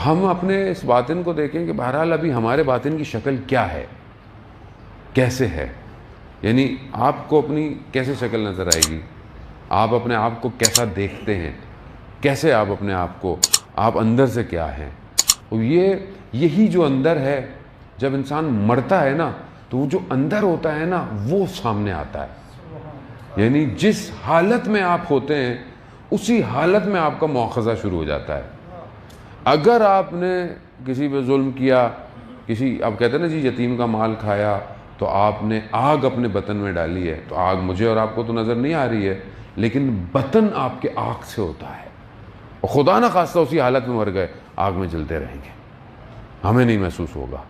ہم اپنے اس باطن کو دیکھیں کہ بہرحال ابھی ہمارے باطن کی شکل کیا ہے، کیسے ہے، یعنی آپ کو اپنی کیسے شکل نظر آئے گی، آپ اپنے آپ کو کیسا دیکھتے ہیں، کیسے آپ اپنے آپ کو، آپ اندر سے کیا ہیں. اور یہی جو اندر ہے، جب انسان مرتا ہے نا تو وہ جو اندر ہوتا ہے نا وہ سامنے آتا ہے. یعنی جس حالت میں آپ ہوتے ہیں اسی حالت میں آپ کا مواخذہ شروع ہو جاتا ہے. اگر آپ نے کسی پہ ظلم کیا، آپ کہتے ہیں نا جی یتیم کا مال کھایا، تو آپ نے آگ اپنے بطن میں ڈالی ہے، تو آگ مجھے اور آپ کو تو نظر نہیں آ رہی ہے، لیکن بطن آپ کے آگ سے ہوتا ہے، اور خدا نہ خواستہ اسی حالت میں مر گئے، آگ میں جلتے رہیں گے، ہمیں نہیں محسوس ہوگا.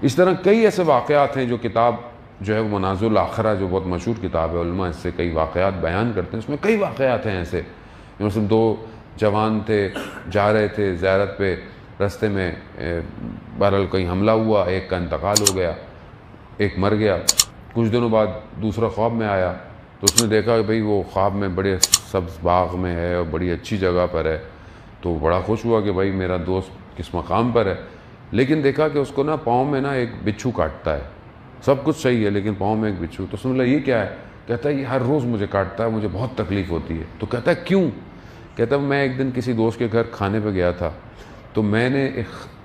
اس طرح کئی ایسے واقعات ہیں جو کتاب جو ہے وہ منازل الآخرہ جو بہت مشہور کتاب ہے، علماء اس سے کئی واقعات بیان کرتے ہیں. اس میں کئی واقعات ہیں ایسے، مثلا 2 جوان تھے، جا رہے تھے زیارت پہ، رستے میں بہرحال کہیں حملہ ہوا، ایک کا انتقال ہو گیا، ایک مر گیا. کچھ دنوں بعد دوسرا خواب میں آیا، تو اس نے دیکھا کہ بھئی وہ خواب میں بڑے سبز باغ میں ہے اور بڑی اچھی جگہ پر ہے. تو بڑا خوش ہوا کہ بھئی میرا دوست کس مقام پر ہے. لیکن دیکھا کہ اس کو نا پاؤں میں نا ایک بچھو کاٹتا ہے، سب کچھ صحیح ہے لیکن پاؤں میں ایک بچھو. تو سن لیا یہ کیا ہے؟ کہتا ہے یہ ہر روز مجھے کاٹتا ہے، مجھے بہت تکلیف ہوتی ہے. تو کہتا ہے کیوں؟ کہتا ہے میں ایک دن کسی دوست کے گھر کھانے پہ گیا تھا، تو میں نے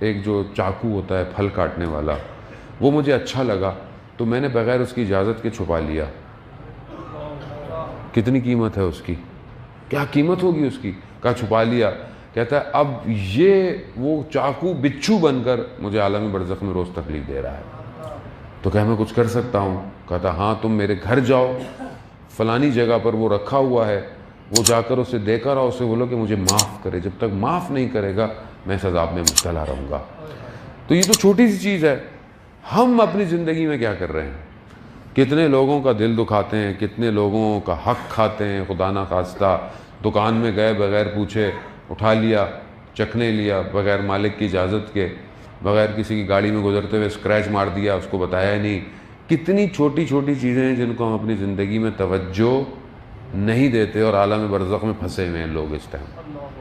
ایک جو چاقو ہوتا ہے پھل کاٹنے والا، وہ مجھے اچھا لگا، تو میں نے بغیر اس کی اجازت کے چھپا لیا. کتنی قیمت ہے اس کی، کیا قیمت ہوگی اس کی؟ کہا چھپا لیا. کہتا ہے اب یہ وہ چاقو بچھو بن کر مجھے عالم برزخ میں روز تکلیف دے رہا ہے. تو کہا میں کچھ کر سکتا ہوں؟ کہتا ہاں تم میرے گھر جاؤ، فلانی جگہ پر وہ رکھا ہوا ہے، وہ جا کر اسے دے کر آؤ، اسے بولو کہ مجھے معاف کرے، جب تک معاف نہیں کرے گا میں اس عذاب میں مبتلا رہوں گا. تو یہ تو چھوٹی سی چیز ہے. ہم اپنی زندگی میں کیا کر رہے ہیں؟ کتنے لوگوں کا دل دکھاتے ہیں، کتنے لوگوں کا حق کھاتے ہیں خدا نہ خواستہ. دکان میں گئے بغیر پوچھے اٹھا لیا، چکھنے لیا، بغیر مالک کی اجازت کے، بغیر کسی کی گاڑی میں گزرتے ہوئے اسکریچ مار دیا، اس کو بتایا نہیں. کتنی چھوٹی چھوٹی چیزیں ہیں جن کو ہم اپنی زندگی میں توجہ نہیں دیتے، اور عالم برزخ میں پھنسے ہوئے ہیں لوگ. اس ٹائم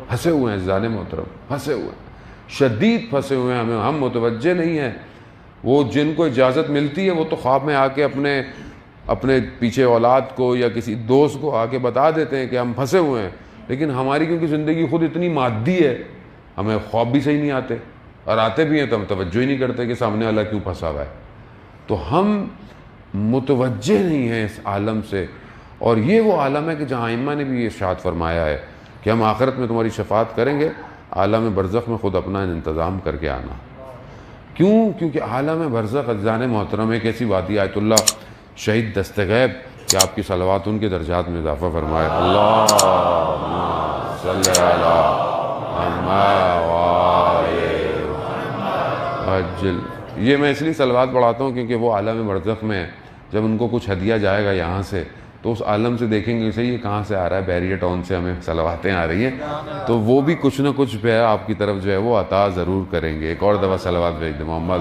پھنسے ہوئے ہیں عزیزان محترم، پھنسے ہوئے ہیں، شدید پھنسے ہوئے ہیں. ہم متوجہ نہیں ہیں. وہ جن کو اجازت ملتی ہے وہ تو خواب میں آ کے اپنے پیچھے اولاد کو یا کسی دوست کو آ کے بتا دیتے ہیں کہ ہم پھنسے ہوئے ہیں. لیکن ہماری کیونکہ زندگی خود اتنی مادی ہے، ہمیں خواب بھی صحیح نہیں آتے، اور آتے بھی ہیں تو ہم توجہ ہی نہیں کرتے کہ سامنے والا کیوں پھنسا ہوا ہے. تو ہم متوجہ نہیں ہیں اس عالم سے. اور یہ وہ عالم ہے کہ جہاں ائمہ نے بھی ارشاد فرمایا ہے کہ ہم آخرت میں تمہاری شفاعت کریں گے، عالم برزخ میں خود اپنا انتظام کر کے آنا. کیوں؟ کیونکہ عالم برزخ عزیزان محترم ایک ایسی وادی، آیت اللہ شہید دستغیب، کہ آپ کی صلوات ان کے درجات میں اضافہ فرمائے. اللہم صلی علی محمد عجل. یہ میں اس لیے صلوات پڑھاتا ہوں کیونکہ وہ عالم برزخ میں ہے. جب ان کو کچھ ہدیہ جائے گا یہاں سے تو اس عالم سے دیکھیں گے اسے یہ کہاں سے آ رہا ہے، بیریہ ٹاؤن سے ہمیں صلواتیں آ رہی ہیں، تو وہ بھی کچھ نہ کچھ پہ آپ کی طرف جو ہے وہ عطا ضرور کریں گے. ایک اور دفعہ صلوات بھیج دیں. محمد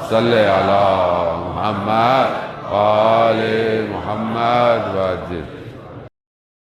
صلی علی محمد آل محمد وجل.